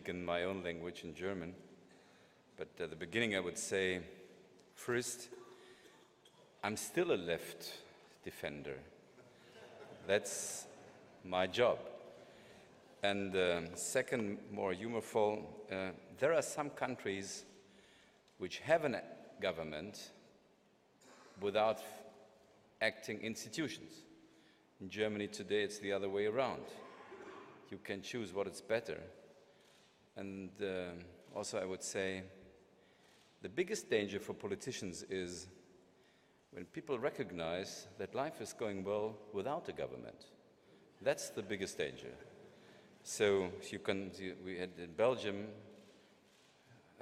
speak in my own language, in German. But at the beginning I would say, first, I'm still a left defender. That's my job. And second, more humorful, there are some countries which have a government without acting institutions. In Germany today it's the other way around. You can choose what is better. And also I would say the biggest danger for politicians is when people recognize that life is going well without a government. That's the biggest danger. So we had in Belgium,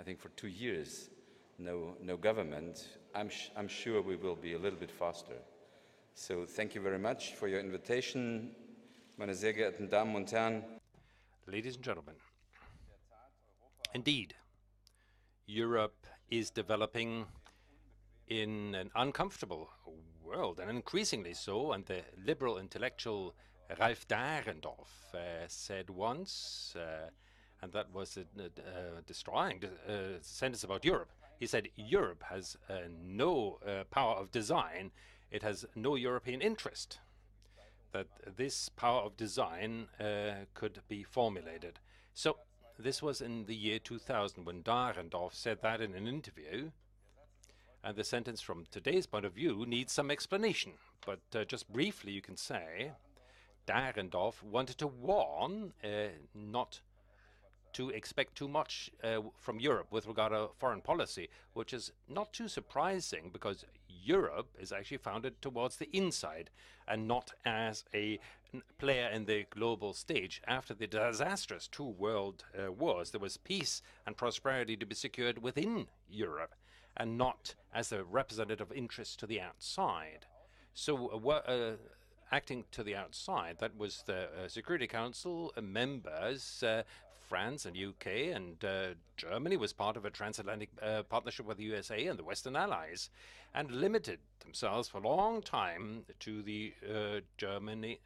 I think for 2 years, no government. I'm sure we will be a little bit faster. So thank you very much for your invitation, meine sehr geehrten Damen und Herren. Ladies and gentlemen, indeed, Europe is developing in an uncomfortable world, and increasingly so, and the liberal intellectual Ralph Dahrendorf said once, and that was a destroying sentence about Europe. He said, Europe has no power of design, it has no European interest. That this power of design could be formulated. So this was in the year 2000 when Dahrendorf said that in an interview, and the sentence from today's point of view needs some explanation. But just briefly you can say Dahrendorf wanted to warn not to expect too much from Europe with regard to foreign policy, which is not too surprising because Europe is actually founded towards the inside and not as a player in the global stage. After the disastrous 2 world wars, there was peace and prosperity to be secured within Europe and not as a representative interest to the outside. So acting to the outside, that was the Security Council members, France and UK and Germany was part of a transatlantic partnership with the USA and the Western Allies, and limited themselves for a long time to the German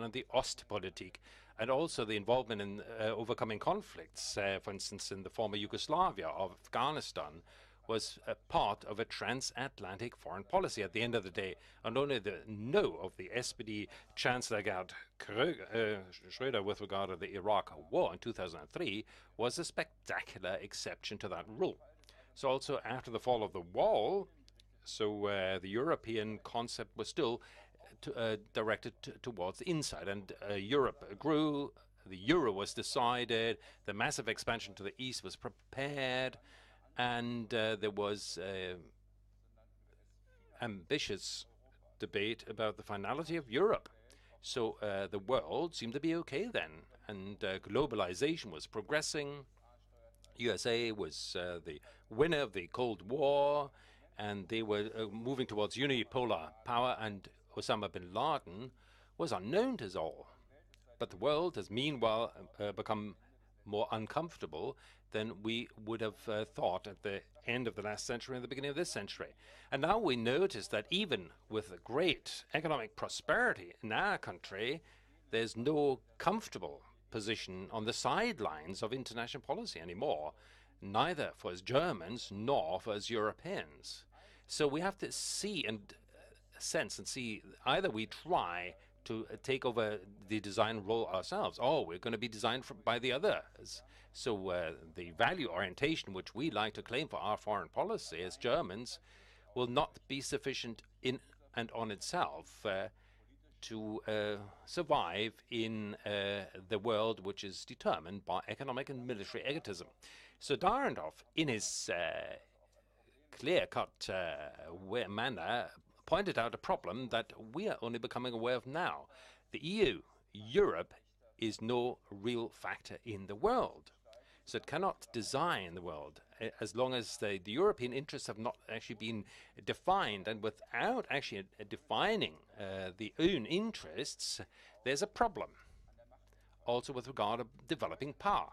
and the Ostpolitik, and also the involvement in overcoming conflicts, for instance in the former Yugoslavia of Afghanistan, was a part of a transatlantic foreign policy at the end of the day. And only the no of the SPD Chancellor Gerhard Schröder with regard to the Iraq war in 2003 was a spectacular exception to that rule. So also after the fall of the wall, the European concept was still directed towards the inside, and Europe grew, the euro was decided, the massive expansion to the east was prepared, and there was ambitious debate about the finality of Europe. So the world seemed to be okay then, and globalization was progressing. USA was the winner of the Cold War, and they were moving towards unipolar power, and Osama bin Laden was unknown to us all. But the world has meanwhile become more uncomfortable than we would have thought at the end of the last century and the beginning of this century. And now we notice that even with the great economic prosperity in our country, there's no comfortable position on the sidelines of international policy anymore, neither for us Germans nor for us Europeans. So we have to see and sense and see, either we try to take over the design role ourselves, or we're going to be designed by the others. So the value orientation which we like to claim for our foreign policy as Germans will not be sufficient in and on itself to survive in the world which is determined by economic and military egotism. So Dahrendorf, in his clear-cut manner, pointed out a problem that we are only becoming aware of now. The EU, Europe, is no real factor in the world. So it cannot design the world as long as the European interests have not actually been defined, and without actually defining the own interests, there's a problem. Also with regard to developing power.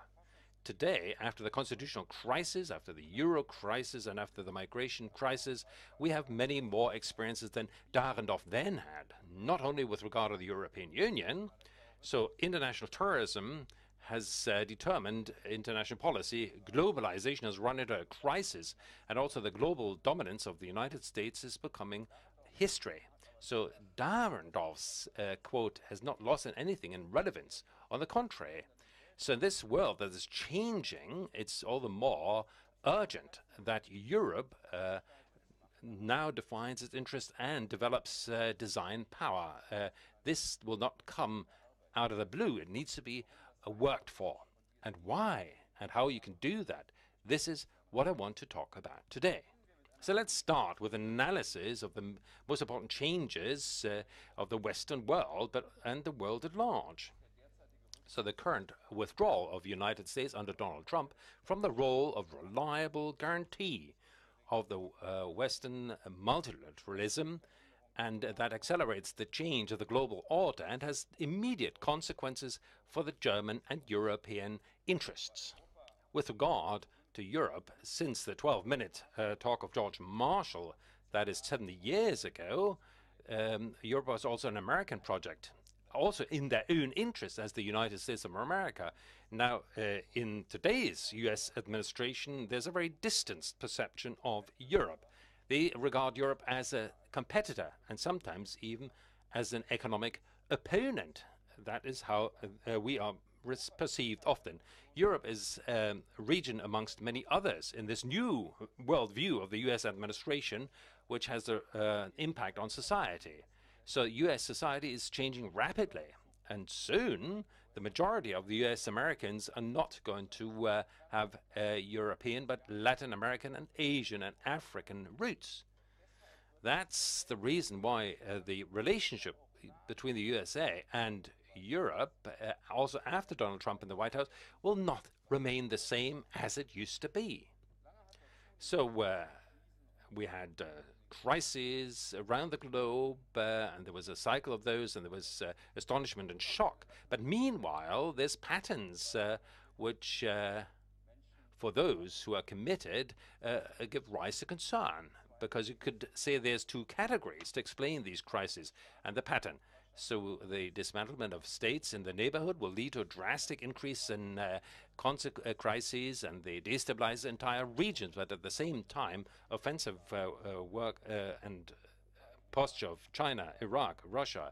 Today, after the constitutional crisis, after the euro crisis, and after the migration crisis, we have many more experiences than Dahrendorf then had, not only with regard to the European Union. So international terrorism has determined international policy. Globalization has run into a crisis, and also the global dominance of the United States is becoming history. So Dahrendorf's quote has not lost anything in relevance. On the contrary, so in this world that is changing, it's all the more urgent that Europe now defines its interest and develops design power. This will not come out of the blue. It needs to be worked for. And why and how you can do that, this is what I want to talk about today. So let's start with an analysis of the most important changes of the Western world and the world at large. So the current withdrawal of the United States under Donald Trump from the role of reliable guarantee of the Western multilateralism, and that accelerates the change of the global order and has immediate consequences for the German and European interests. With regard to Europe, since the 12-minute talk of George Marshall, that is 70 years ago, Europe was also an American project, also in their own interest as the United States of America. Now, in today's US administration, there's a very distanced perception of Europe. They regard Europe as a competitor and sometimes even as an economic opponent. That is how we are perceived often. Europe is a region amongst many others in this new worldview of the US administration, which has an impact on society. So US society is changing rapidly, and soon the majority of the US Americans are not going to have European but Latin American and Asian and African roots. That's the reason why the relationship between the USA and Europe, also after Donald Trump in the White House, will not remain the same as it used to be. So we had crises around the globe, and there was a cycle of those, and there was astonishment and shock. But meanwhile, there's patterns which, for those who are committed, give rise to concern, because you could say there's two categories to explain these crises and the pattern. So the dismantlement of states in the neighborhood will lead to a drastic increase in crises, and they destabilize entire regions. But at the same time, offensive work and posture of China, Iraq, Russia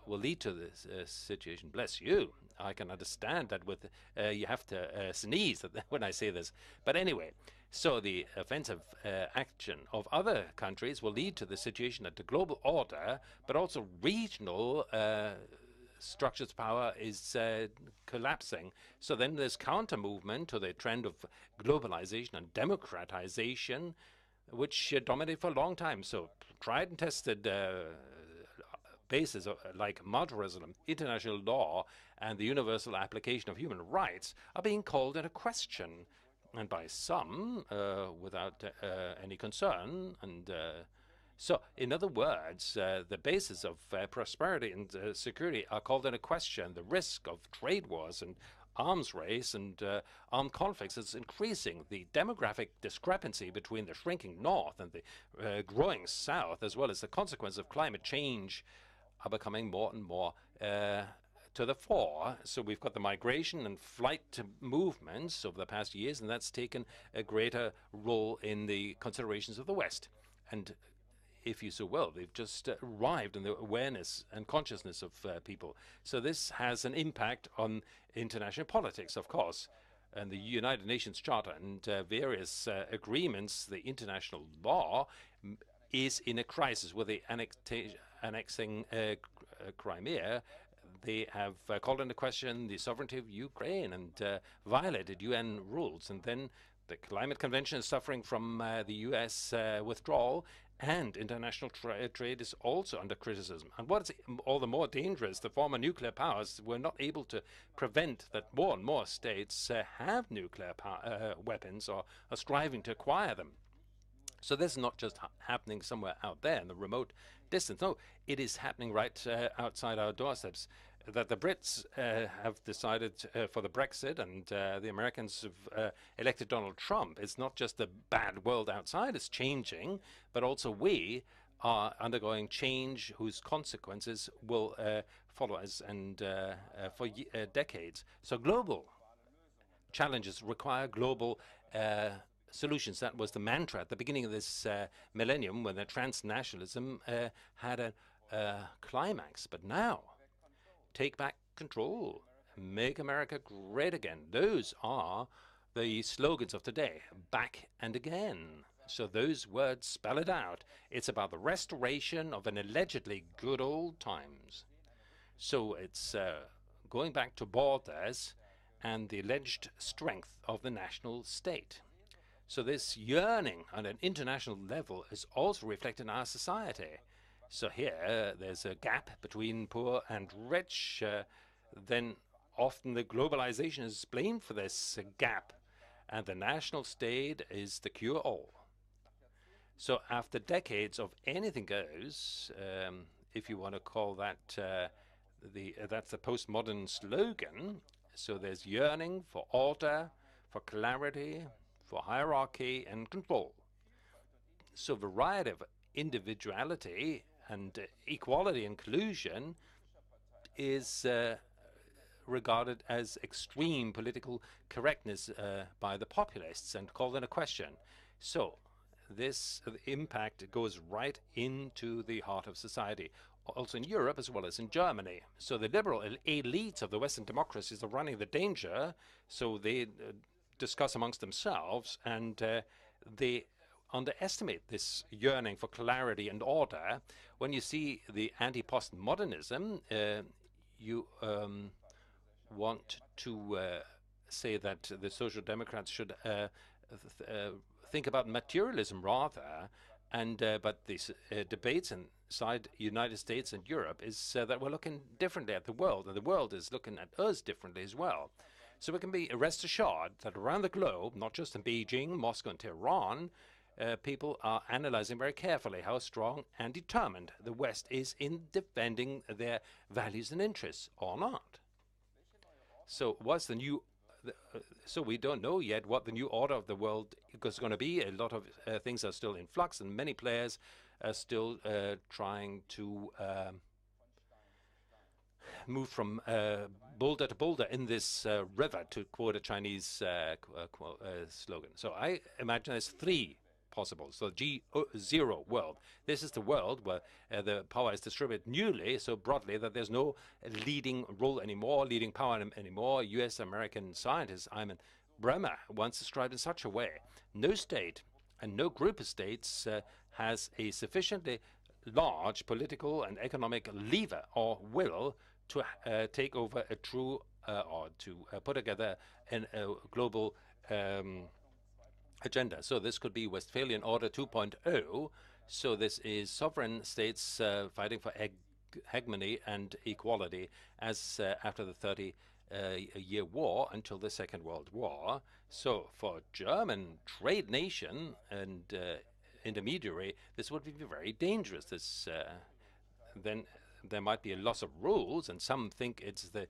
will lead to this situation. Bless you. I can understand that with you have to sneeze when I say this. But anyway, so the offensive action of other countries will lead to the situation that the global order, but also regional structures of power is collapsing. So then there's counter movement to the trend of globalization and democratization, which dominated for a long time. So tried and tested bases like multilateralism, international law, and the universal application of human rights are being called into question, and by some without any concern. And so, in other words, the basis of prosperity and security are called into question. The risk of trade wars and arms race and armed conflicts is increasing. The demographic discrepancy between the shrinking north and the growing south, as well as the consequence of climate change, are becoming more and more to the fore. So we've got the migration and flight movements over the past years, and that's taken a greater role in the considerations of the West. And if you so will, they've just arrived in the awareness and consciousness of people. So this has an impact on international politics, of course. And the United Nations Charter and various agreements, the international law is in a crisis with the annexing Crimea. They have called into question the sovereignty of Ukraine and violated UN rules. And then the Climate Convention is suffering from the US withdrawal, and international trade is also under criticism. And what's all the more dangerous, the former nuclear powers were not able to prevent that more and more states have nuclear weapons or are striving to acquire them. So this is not just happening somewhere out there in the remote distance. No, it is happening right outside our doorsteps. That the Brits have decided for the Brexit, and the Americans have elected Donald Trump. It's not just the bad world outside is changing, but also we are undergoing change whose consequences will follow us and for decades. So global challenges require global solutions. That was the mantra at the beginning of this millennium when the transnationalism had a climax. But now, take back control, make America great again. Those are the slogans of today, back and again. So those words spell it out. It's about the restoration of an allegedly good old times. So it's going back to borders and the alleged strength of the national state. So this yearning on an international level is also reflected in our society. So here there's a gap between poor and rich. Then often the globalization is blamed for this gap, and the national state is the cure-all. So after decades of anything goes, if you want to call that that's the postmodern slogan. So there's yearning for order, for clarity, for hierarchy and control. So variety of individuality and equality inclusion is regarded as extreme political correctness by the populists and called into question. So this impact goes right into the heart of society, also in Europe as well as in Germany. So the liberal elites of the Western democracies are running the danger, so they discuss amongst themselves and they underestimate this yearning for clarity and order. When you see the anti-postmodernism, you want to say that the Social Democrats should think about materialism rather, and but these debates inside United States and Europe is that we're looking differently at the world, and the world is looking at us differently as well. So we can be rest assured that around the globe, not just in Beijing, Moscow, and Tehran, people are analyzing very carefully how strong and determined the West is in defending their values and interests, or not. So what's the new? So we don't know yet what the new order of the world is going to be. A lot of things are still in flux, and many players are still trying to move from boulder to boulder in this river, to quote a Chinese slogan. So I imagine there's three possible. So G0 world. This is the world where the power is distributed newly, so broadly that there's no leading role anymore, leading power anymore. US American scientist Iman Bremer once described in such a way: no state and no group of states has a sufficiently large political and economic lever or will to take over a true or to put together a global agenda. So this could be Westphalian Order 2.0. So this is sovereign states fighting for hegemony and equality as after the 30-year war until the Second World War. So for German trade nation and intermediary, this would be very dangerous. This then there might be a loss of rules, and some think it's the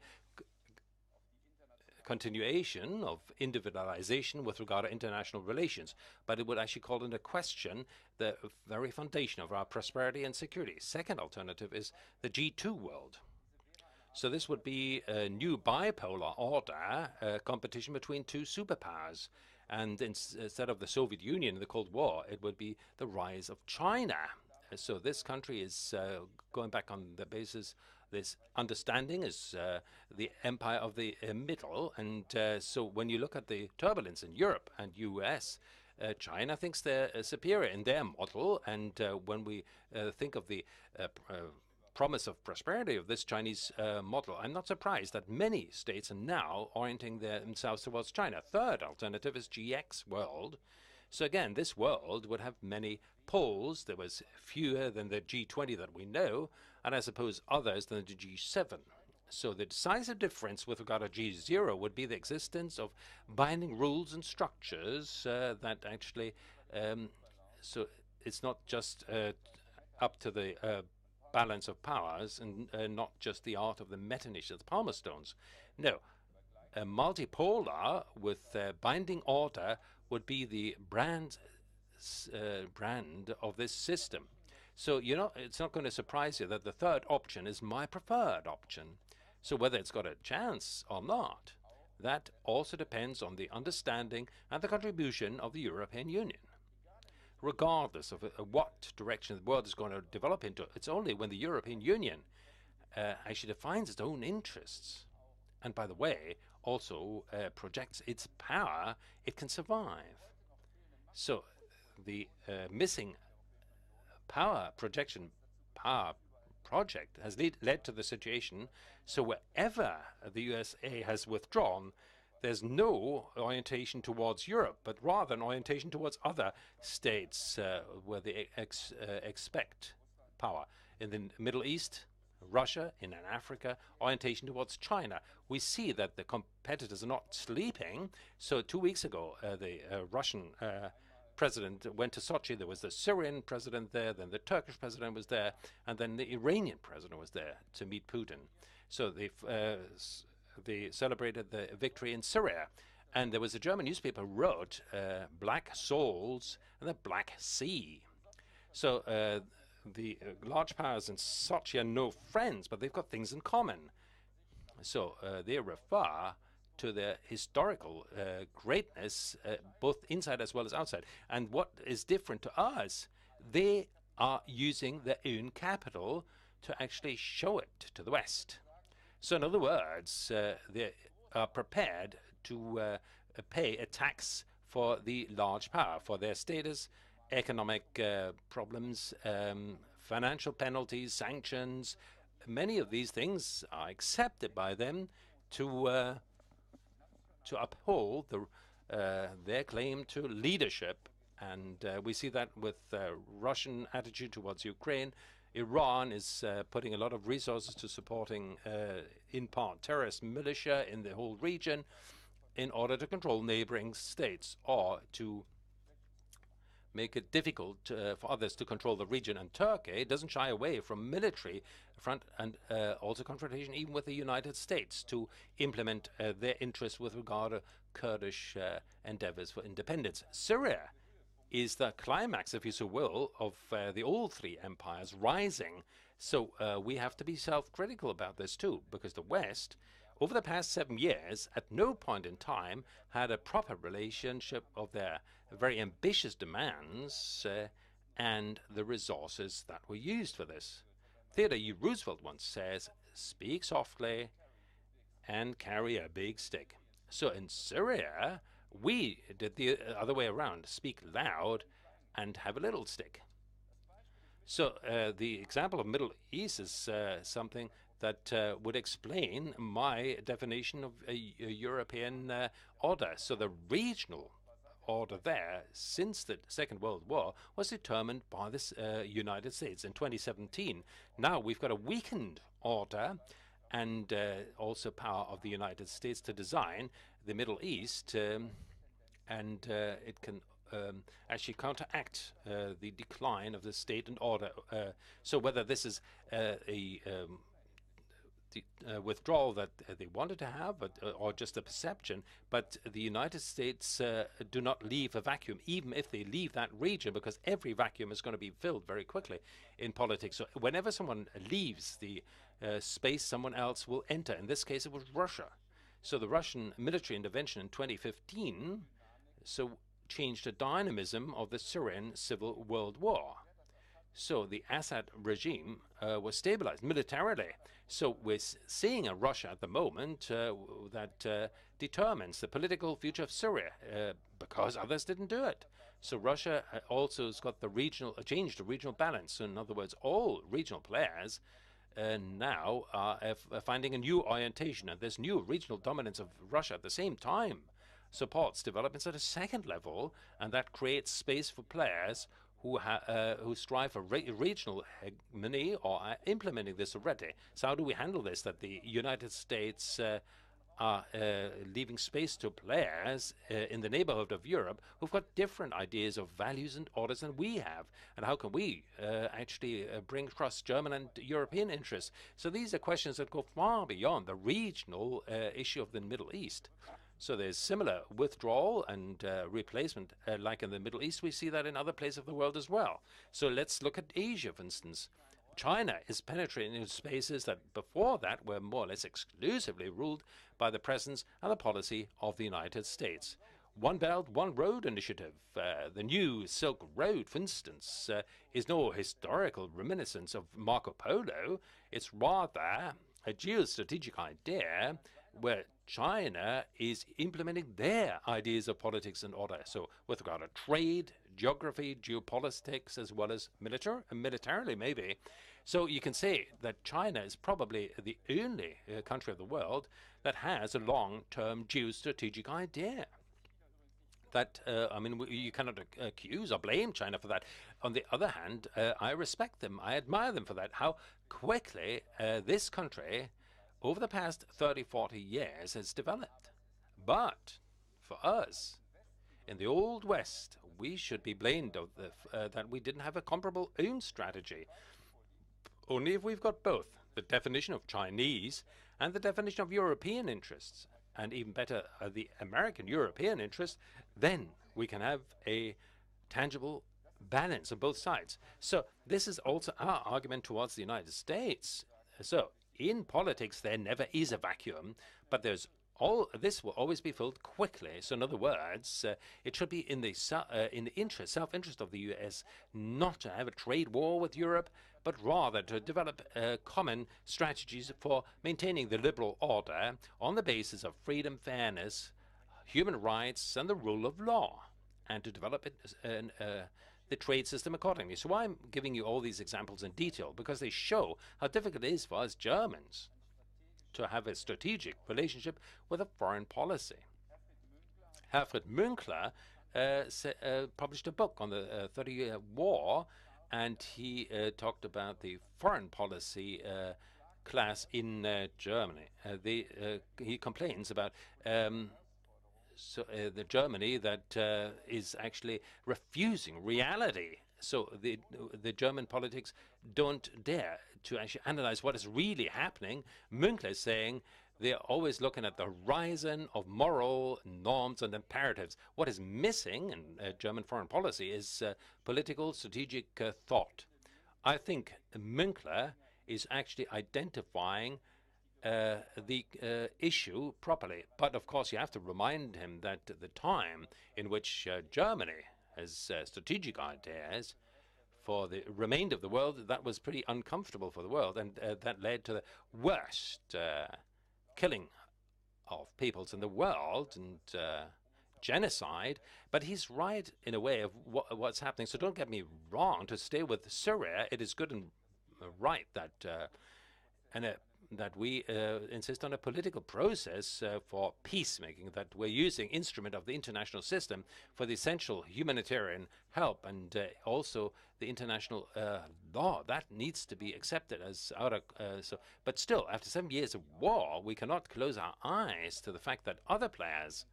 continuation of individualization with regard to international relations, but it would actually call into question the very foundation of our prosperity and security. Second alternative is the G2 world. So this would be a new bipolar order, competition between two superpowers. And instead of the Soviet Union in the Cold War, it would be the rise of China. So this country is going back on the basis. This understanding is the empire of the middle. And so when you look at the turbulence in Europe and US, China thinks they're superior in their model. And when we think of the promise of prosperity of this Chinese model, I'm not surprised that many states are now orienting themselves towards China. Third alternative is GX world. So again, this world would have many poles. There was fewer than the G20 that we know, and I suppose others than the G7. So the decisive difference with regard to G0 would be the existence of binding rules and structures that actually, so it's not just up to the balance of powers and not just the art of the Metternich, the Palmer stones. No, a multipolar with binding order would be the brand of this system. So, you know, it's not going to surprise you that the third option is my preferred option. So whether it's got a chance or not, that also depends on the understanding and the contribution of the European Union. Regardless of what direction the world is going to develop into, it's only when the European Union actually defines its own interests, and by the way, also projects its power, it can survive. So the missing power projection, power project has led to the situation, so wherever the USA has withdrawn, there's no orientation towards Europe, but rather an orientation towards other states where they expect power. In the Middle East, Russia, in Africa, orientation towards China. We see that the competitors are not sleeping. So 2 weeks ago, the Russian president went to Sochi. There was the Syrian president there, then the Turkish president was there, and then the Iranian president was there to meet Putin. So they celebrated the victory in Syria. And there was a German newspaper who wrote Black Souls and the Black Sea. So the large powers in Sochi are no friends, but they've got things in common. So they refer to their historical greatness, both inside as well as outside. And what is different to us, they are using their own capital to actually show it to the West. So in other words, they are prepared to pay a tax for the large power, for their status, economic problems, financial penalties, sanctions. Many of these things are accepted by them to uphold their claim to leadership. And we see that with Russian attitude towards Ukraine. Iran is putting a lot of resources to supporting, in part, terrorist militia in the whole region in order to control neighboring states or to make it difficult for others to control the region. And Turkey doesn't shy away from military front and also confrontation even with the United States to implement their interests with regard to Kurdish endeavors for independence. Syria is the climax, if you so will, of the old three empires rising. So we have to be self-critical about this too, because the West, over the past 7 years, at no point in time had a proper relationship of their very ambitious demands and the resources that were used for this. Theodore E. Roosevelt once says, "Speak softly and carry a big stick." So in Syria, we did the other way around, speak loud and have a little stick. So the example of Middle East is something that would explain my definition of a European order. So the regional order there, since the Second World War, was determined by the United States in 2017. Now we've got a weakened order and also power of the United States to design the Middle East, and it can actually counteract the decline of the state and order. So whether this is a withdrawal that they wanted to have, but, or just a perception, but the United States do not leave a vacuum, even if they leave that region, because every vacuum is going to be filled very quickly in politics. So whenever someone leaves the space, someone else will enter. In this case, it was Russia. So the Russian military intervention in 2015 changed the dynamism of the Syrian civil world war. So the Assad regime was stabilized militarily. So we're seeing a Russia at the moment that determines the political future of Syria because others didn't do it. So Russia also has got the changed the regional balance. So in other words, all regional players now are finding a new orientation, and this new regional dominance of Russia at the same time supports developments at a second level, and that creates space for players who strive for regional hegemony or are implementing this already. So how do we handle this, that the United States are leaving space to players in the neighborhood of Europe who've got different ideas of values and orders than we have? And how can we actually bring across German and European interests? So these are questions that go far beyond the regional issue of the Middle East. So there's similar withdrawal and replacement, like in the Middle East. We see that in other places of the world as well. So let's look at Asia, for instance. China is penetrating into spaces that before that were more or less exclusively ruled by the presence and the policy of the United States. One Belt, One Road initiative, the new Silk Road, for instance, is no historical reminiscence of Marco Polo. It's rather a geostrategic idea where China is implementing their ideas of politics and order. So with regard to trade, geography, geopolitics, as well as militarily maybe. So you can say that China is probably the only country of the world that has a long-term geostrategic idea. That, I mean, you cannot accuse or blame China for that. On the other hand, I respect them. I admire them for that. How quickly this country, over the past 30, 40 years, has developed. But for us, in the Old West, we should be blamed of that we didn't have a comparable own strategy. Only if we've got both the definition of Chinese and the definition of European interests, and even better, the American-European interest, then we can have a tangible balance on both sides. So this is also our argument towards the United States. So in politics, there never is a vacuum, but this will always be filled quickly. So in other words, it should be in the self-interest of the U.S. not to have a trade war with Europe, but rather to develop common strategies for maintaining the liberal order on the basis of freedom, fairness, human rights, and the rule of law, and to develop the trade system accordingly. So I'm giving you all these examples in detail because they show how difficult it is for us Germans to have a strategic relationship with a foreign policy. Herfried Münkler published a book on the 30-Year War, and he talked about the foreign policy class in Germany. He complains about the Germany that is actually refusing reality. So the German politics don't dare to actually analyze what is really happening. Münkler is saying they're always looking at the horizon of moral norms and imperatives. What is missing in German foreign policy is political strategic thought. I think Münkler is actually identifying the issue properly. But of course, you have to remind him that the time in which Germany has strategic ideas for the remainder of the world, that was pretty uncomfortable for the world, and that led to the worst killing of peoples in the world and genocide. But he's right in a way of what's happening. So don't get me wrong. To stay with Syria, it is good and right that that we insist on a political process for peacemaking, that we're using instrument of the international system for the essential humanitarian help, and also the international law that needs to be accepted as but still, after 7 years of war, we cannot close our eyes to the fact that other players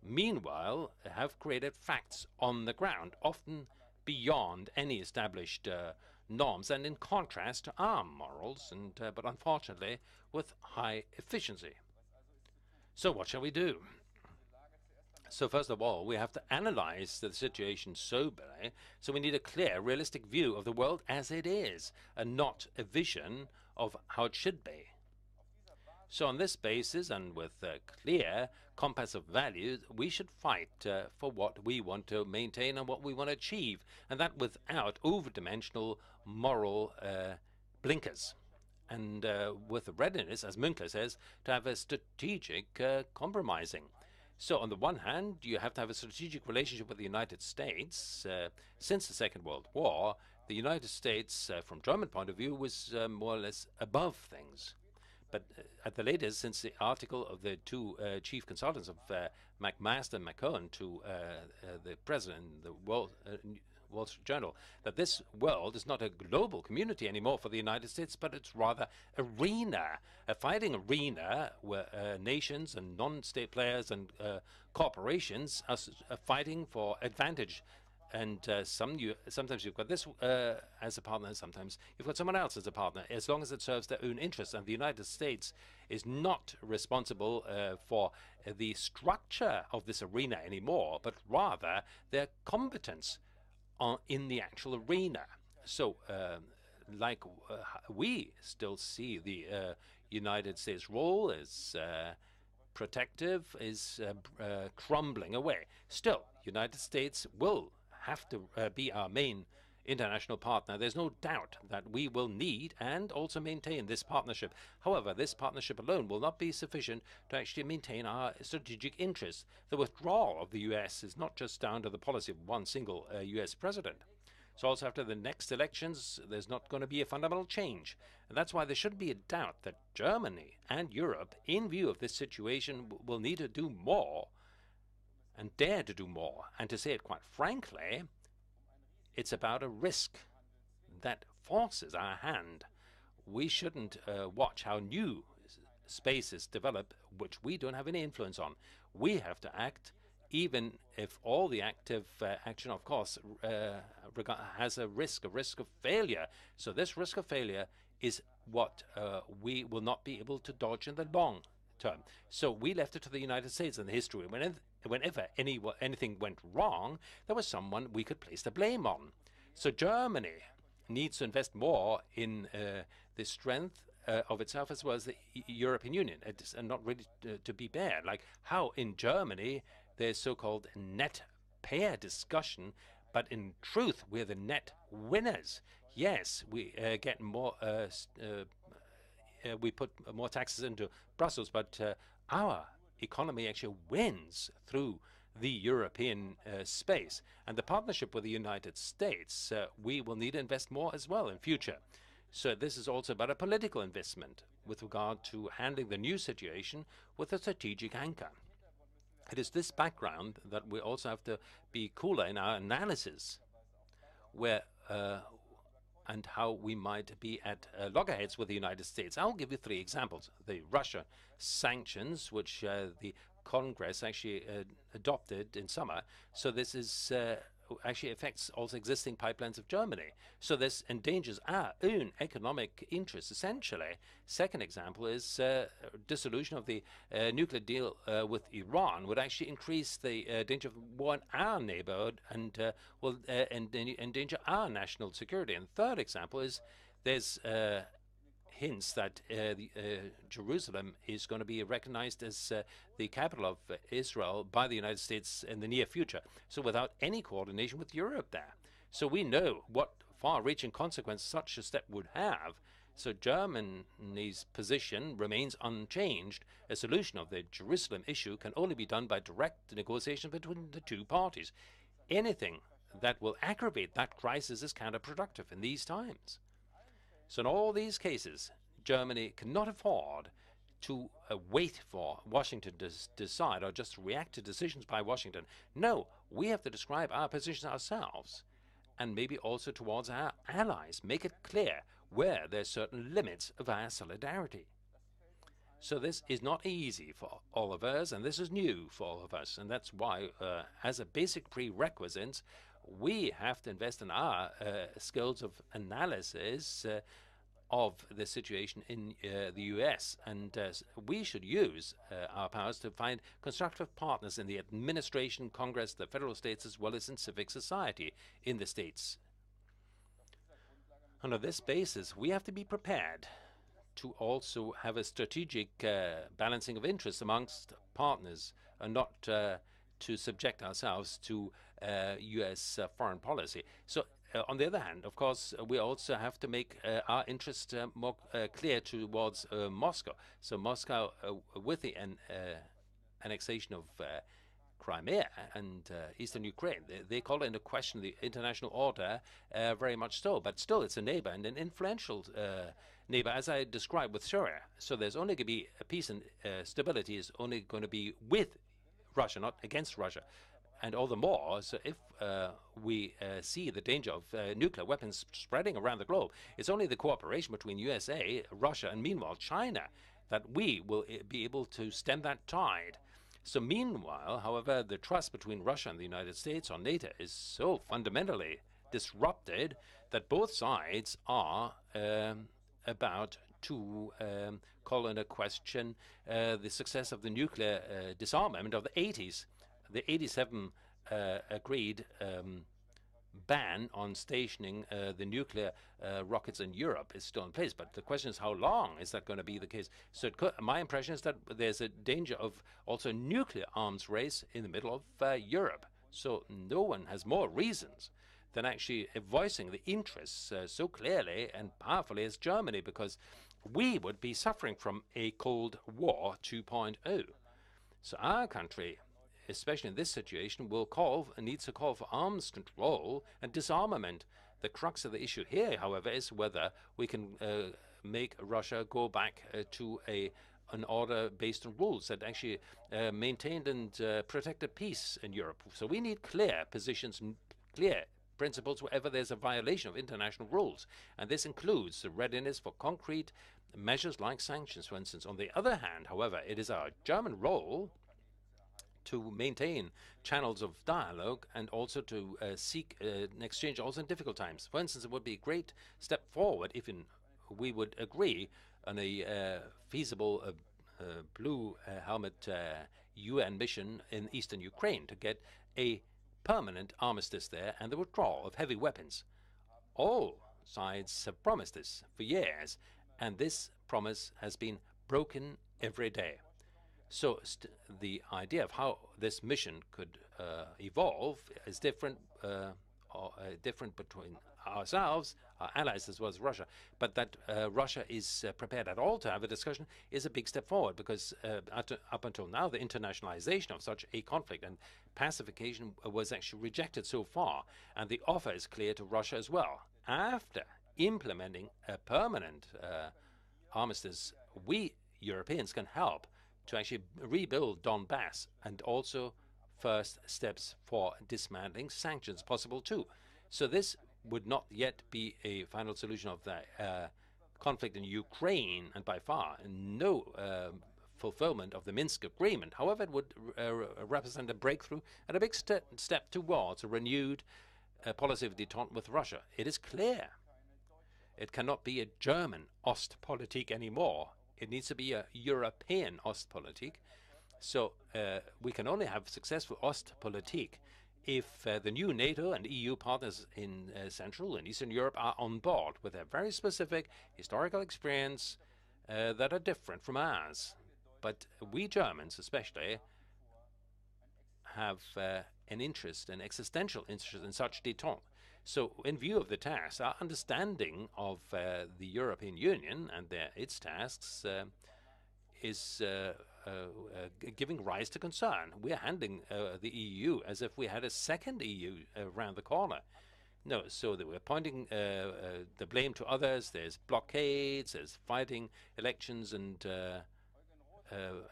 meanwhile have created facts on the ground, often beyond any established norms and in contrast to our morals, and but unfortunately with high efficiency. So what shall we do? So first of all, we have to analyze the situation soberly. So we need a clear, realistic view of the world as it is, and not a vision of how it should be. So on this basis, and with a clear compass of values, we should fight for what we want to maintain and what we want to achieve, and that without over-dimensional moral blinkers, and with the readiness, as Münkler says, to have a strategic compromising. So on the one hand, you have to have a strategic relationship with the United States. Since the Second World War, the United States, from German point of view, was more or less above things. But at the latest, since the article of the two chief consultants of McMaster and McCone to the president in the Wall Street Journal, that this world is not a global community anymore for the United States, but it's rather arena, a fighting arena where nations and non-state players and corporations are fighting for advantage And sometimes you've got this as a partner, sometimes you've got someone else as a partner, as long as it serves their own interests. And the United States is not responsible for the structure of this arena anymore, but rather their competence in the actual arena. So, we still see the United States role as protective is crumbling away. Still, United States will have to be our main international partner. There's no doubt that we will need and also maintain this partnership. However, this partnership alone will not be sufficient to actually maintain our strategic interests. The withdrawal of the US is not just down to the policy of one single US president. So also after the next elections, there's not going to be a fundamental change. And that's why there shouldn't be a doubt that Germany and Europe, in view of this situation, will need to do more and dare to do more. And to say it quite frankly, it's about a risk that forces our hand. We shouldn't watch how new spaces develop, which we don't have any influence on. We have to act, even if all the active action, of course, has a risk of failure. So this risk of failure is what we will not be able to dodge in the long term. So we left it to the United States in the history. Whenever anything went wrong, there was someone we could place the blame on. So Germany needs to invest more in the strength of itself as well as the European Union. It's not really to be bare. Like how in Germany there's so-called net payer discussion, but in truth we're the net winners. Yes, we get more. We put more taxes into Brussels, but our economy actually wins through the European space. And the partnership with the United States, we will need to invest more as well in future. So this is also about a political investment with regard to handling the new situation with a strategic anchor. It is this background that we also have to be cooler in our analysis, where and how we might be at loggerheads with the United States. I'll give you 3 examples. The Russia sanctions, which the Congress actually adopted in summer. So this is actually affects also existing pipelines of Germany. So this endangers our own economic interests, essentially. Second example is dissolution of the nuclear deal with Iran would actually increase the danger of war in our neighborhood and will endanger our national security. And third example is there's hints that Jerusalem is going to be recognized as the capital of Israel by the United States in the near future. So without any coordination with Europe there. So we know what far-reaching consequences such a step would have. So Germany's position remains unchanged. A solution of the Jerusalem issue can only be done by direct negotiation between the 2 parties. Anything that will aggravate that crisis is counterproductive in these times. So in all these cases, Germany cannot afford to wait for Washington to decide or just react to decisions by Washington. No, we have to describe our position ourselves and maybe also towards our allies. Make it clear where there's certain limits of our solidarity. So this is not easy for all of us, and this is new for all of us. And that's why, as a basic prerequisite, we have to invest in our skills of analysis of the situation in the US. And we should use our powers to find constructive partners in the administration, Congress, the federal states, as well as in civic society in the states. And on this basis, we have to be prepared to also have a strategic balancing of interests amongst partners and not to subject ourselves to US foreign policy. So on the other hand, of course, we also have to make our interest more clear towards Moscow. So Moscow, with the annexation of Crimea and eastern Ukraine, they call into question the international order very much so. But still, it's a neighbor and an influential neighbor, as I described with Syria. So there's only going to be a peace and stability is only going to be with Russia, not against Russia. And all the more, so if we see the danger of nuclear weapons spreading around the globe, it's only the cooperation between USA, Russia, and meanwhile China that we will be able to stem that tide. So meanwhile, however, the trust between Russia and the United States or NATO is so fundamentally disrupted that both sides are about to call into question the success of the nuclear disarmament of the 80s. The 87 agreed ban on stationing the nuclear rockets in Europe is still in place. But the question is, how long is that going to be the case? So my impression is that there's a danger of also nuclear arms race in the middle of Europe. So no one has more reasons than actually voicing the interests so clearly and powerfully as Germany, because we would be suffering from a Cold War 2.0. So our country, especially in this situation, needs to call for arms control and disarmament. The crux of the issue here, however, is whether we can make Russia go back to an order based on rules that actually maintained and protected peace in Europe. So we need clear positions, clear principles wherever there's a violation of international rules. And this includes the readiness for concrete measures like sanctions, for instance. On the other hand, however, it is our German role to maintain channels of dialogue and also to seek an exchange also in difficult times. For instance, it would be a great step forward if we would agree on a feasible blue helmet UN mission in eastern Ukraine to get a permanent armistice there and the withdrawal of heavy weapons. All sides have promised this for years, and this promise has been broken every day. So the idea of how this mission could evolve is different between ourselves, our allies, as well as Russia. But that Russia is prepared at all to have a discussion is a big step forward, because up until now, the internationalization of such a conflict and pacification was actually rejected so far. And the offer is clear to Russia as well. After implementing a permanent armistice, we Europeans can help to actually rebuild Donbass, and also first steps for dismantling sanctions possible too. So this would not yet be a final solution of the conflict in Ukraine, and by far no fulfillment of the Minsk agreement. However, it would represent a breakthrough and a big step towards a renewed policy of détente with Russia. It is clear it cannot be a German Ostpolitik anymore. It needs to be a European Ostpolitik. So we can only have successful Ostpolitik if the new NATO and EU partners in Central and Eastern Europe are on board with their very specific historical experience that are different from ours. But we Germans especially have an interest, an existential interest in such détente. So in view of the tasks, our understanding of the European Union and its tasks is giving rise to concern. We're handling the EU as if we had a second EU around the corner. No, so that we're pointing the blame to others. There's blockades, there's fighting elections, and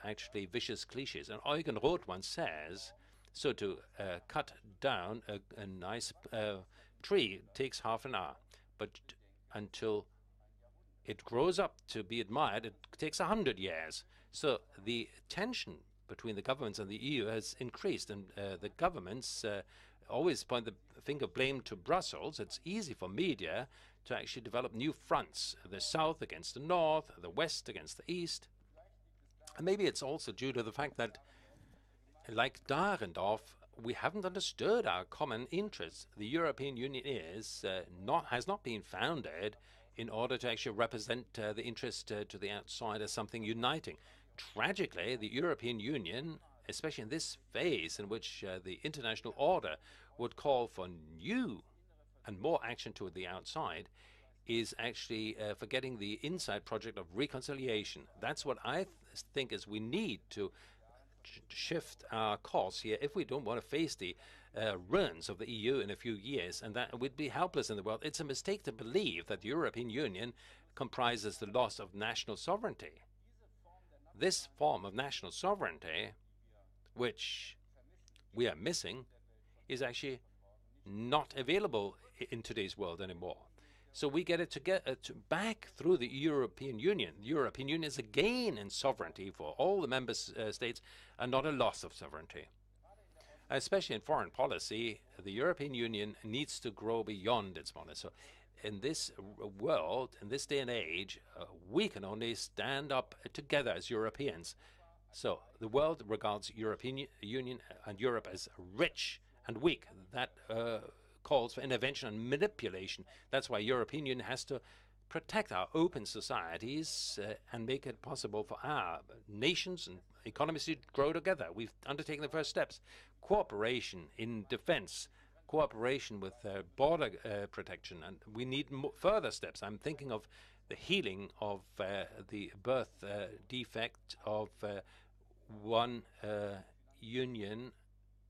actually vicious cliches. And Eugen Roth once says, so to cut down a nice tree takes half an hour, but until it grows up to be admired, it takes 100 years. So the tension between the governments and the EU has increased, and the governments always point the finger of blame to Brussels. It's easy for media to actually develop new fronts, the South against the North, the West against the East. And maybe it's also due to the fact that, like Dahrendorf, we haven't understood our common interests. The European Union has not been founded in order to actually represent the interest to the outside as something uniting. Tragically, the European Union, especially in this phase in which the international order would call for new and more action toward the outside, is actually forgetting the inside project of reconciliation. That's what I think is we need to shift our course here if we don't want to face the ruins of the EU in a few years, and that we'd be helpless in the world. It's a mistake to believe that the European Union comprises the loss of national sovereignty. This form of national sovereignty, which we are missing, is actually not available in today's world anymore. So we get it back through the European Union. The European Union is a gain in sovereignty for all the member states and not a loss of sovereignty. Especially in foreign policy, the European Union needs to grow beyond its borders. So in this world, in this day and age, we can only stand up together as Europeans. So the world regards European Union and Europe as rich and weak. That calls for intervention and manipulation. That's why European Union has to protect our open societies and make it possible for our nations and economies to grow together. We've undertaken the first steps. Cooperation in defense, cooperation with border protection, and we need further steps. I'm thinking of the healing of the birth defect of one union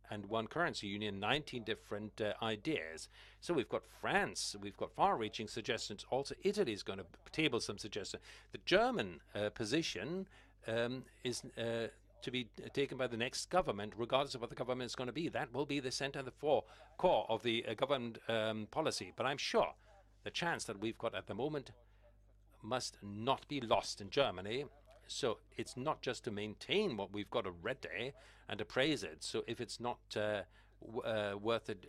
and one currency union, 19 different ideas. So we've got France, we've got far-reaching suggestions. Also, Italy is going to table some suggestions. The German position is to be taken by the next government, regardless of what the government is going to be. That will be the center, the core of the government policy. But I'm sure the chance that we've got at the moment must not be lost in Germany. So it's not just to maintain what we've got already and to praise it. So if it's not worth it,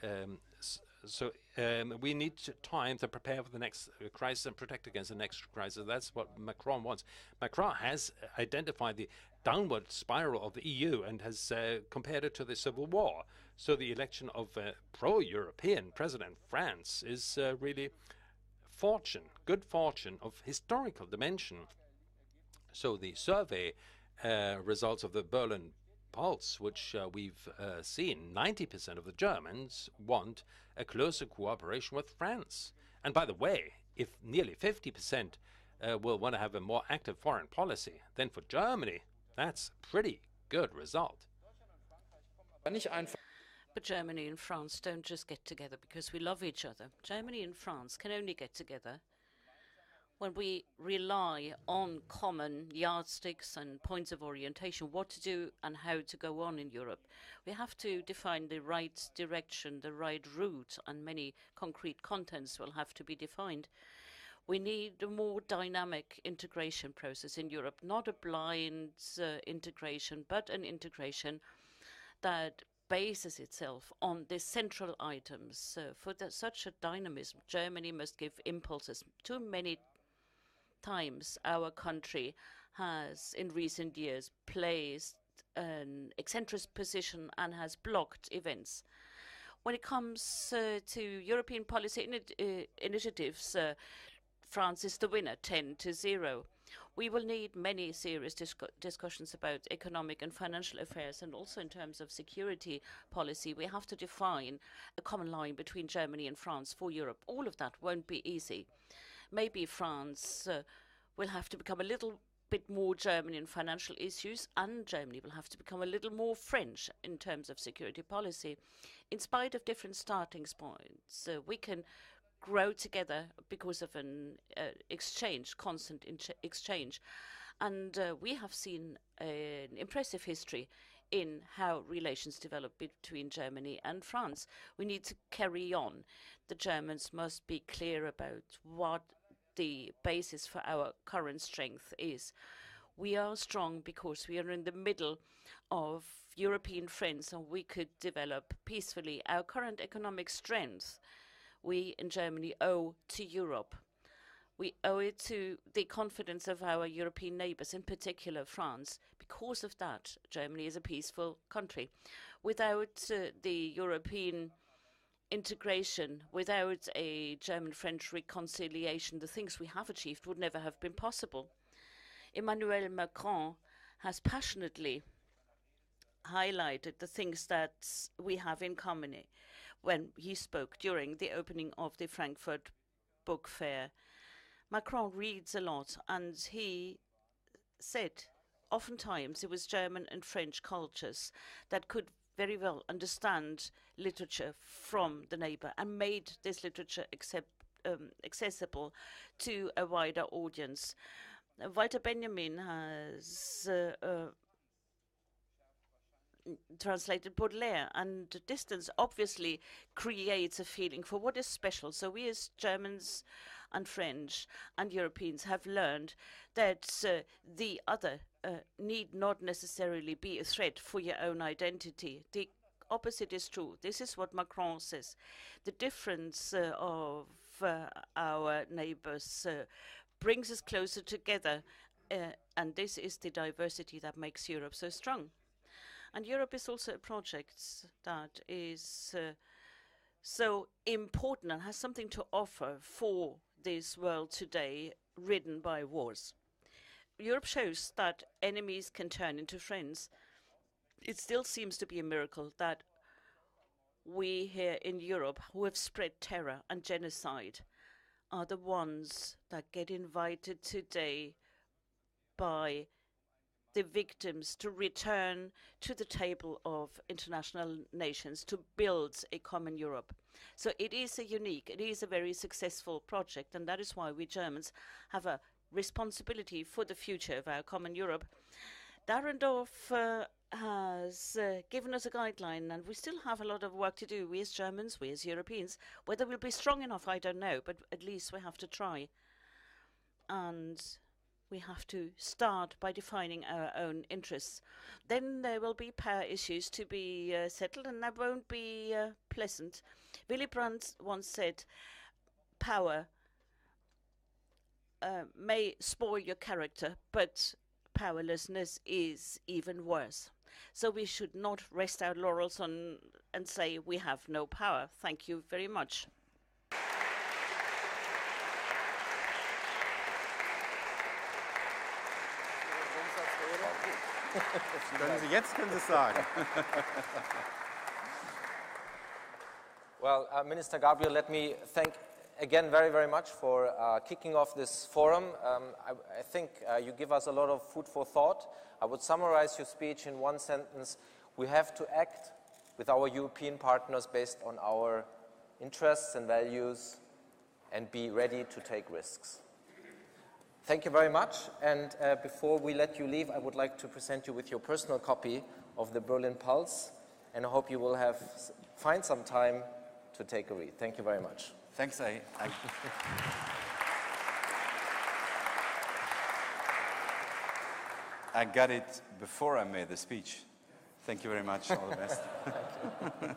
we need time to prepare for the next crisis and protect against the next crisis. That's what Macron wants. Macron has identified the downward spiral of the EU and has compared it to the Civil War. So the election of a pro-European President France is really good fortune of historical dimension. So the survey results of the Berlin Pulse, which we've seen, 90% of the Germans want a closer cooperation with France. And by the way, if nearly 50% will want to have a more active foreign policy, then for Germany, that's a pretty good result. But Germany and France don't just get together because we love each other. Germany and France can only get together when we rely on common yardsticks and points of orientation, what to do and how to go on in Europe. We have to define the right direction, the right route, and many concrete contents will have to be defined. We need a more dynamic integration process in Europe, not a blind integration, but an integration that bases itself on the central items. For such a dynamism, Germany must give impulses. Too many times our country has in recent years placed an eccentric position and has blocked events. When it comes to European policy initiatives, France is the winner, 10-0. We will need many serious discussions about economic and financial affairs, and also in terms of security policy. We have to define a common line between Germany and France for Europe. All of that won't be easy. Maybe France will have to become a little bit more German in financial issues, and Germany will have to become a little more French in terms of security policy. In spite of different starting points, we can grow together because of an constant exchange. And we have seen an impressive history in how relations develop between Germany and France. We need to carry on. The Germans must be clear about what the basis for our current strength is. We are strong because we are in the middle of European friends, and we could develop peacefully. Our current economic strength, we in Germany owe to Europe. We owe it to the confidence of our European neighbors, in particular France. Because of that, Germany is a peaceful country. Without the European integration, without a German-French reconciliation, the things we have achieved would never have been possible. Emmanuel Macron has passionately highlighted the things that we have in common when he spoke during the opening of the Frankfurt Book Fair. Macron reads a lot, and he said oftentimes it was German and French cultures that could very well understand literature from the neighbor and made this literature accessible to a wider audience. Walter Benjamin has translated Baudelaire, and distance obviously creates a feeling for what is special. So we as Germans and French and Europeans have learned that the other need not necessarily be a threat for your own identity. The opposite is true. This is what Macron says. The difference of our neighbors brings us closer together, and this is the diversity that makes Europe so strong. And Europe is also a project that is so important and has something to offer for this world today ridden by wars. Europe shows that enemies can turn into friends. It still seems to be a miracle that we here in Europe, who have spread terror and genocide, are the ones that get invited today by the victims to return to the table of international nations to build a common Europe. So it is a very successful project, and that is why we Germans have a responsibility for the future of our common Europe. Dahrendorf has given us a guideline, and we still have a lot of work to do, we as Germans, we as Europeans. Whether we'll be strong enough, I don't know, but at least we have to try. And we have to start by defining our own interests. Then there will be power issues to be settled, and that won't be pleasant. Willy Brandt once said, power may spoil your character, but powerlessness is even worse. So we should not rest our laurels on and say we have no power. Thank you very much. Jetzt können Sie es sagen. Well, Minister Gabriel, let me thank again very, very much for kicking off this forum. I think you give us a lot of food for thought. I would summarize your speech in one sentence. We have to act with our European partners based on our interests and values and be ready to take risks. Thank you very much. And before we let you leave, I would like to present you with your personal copy of the Berlin Pulse, and I hope you will find some time to take a read. Thank you very much. Thanks. I got it before I made the speech. Thank you very much. All the best. Thank you.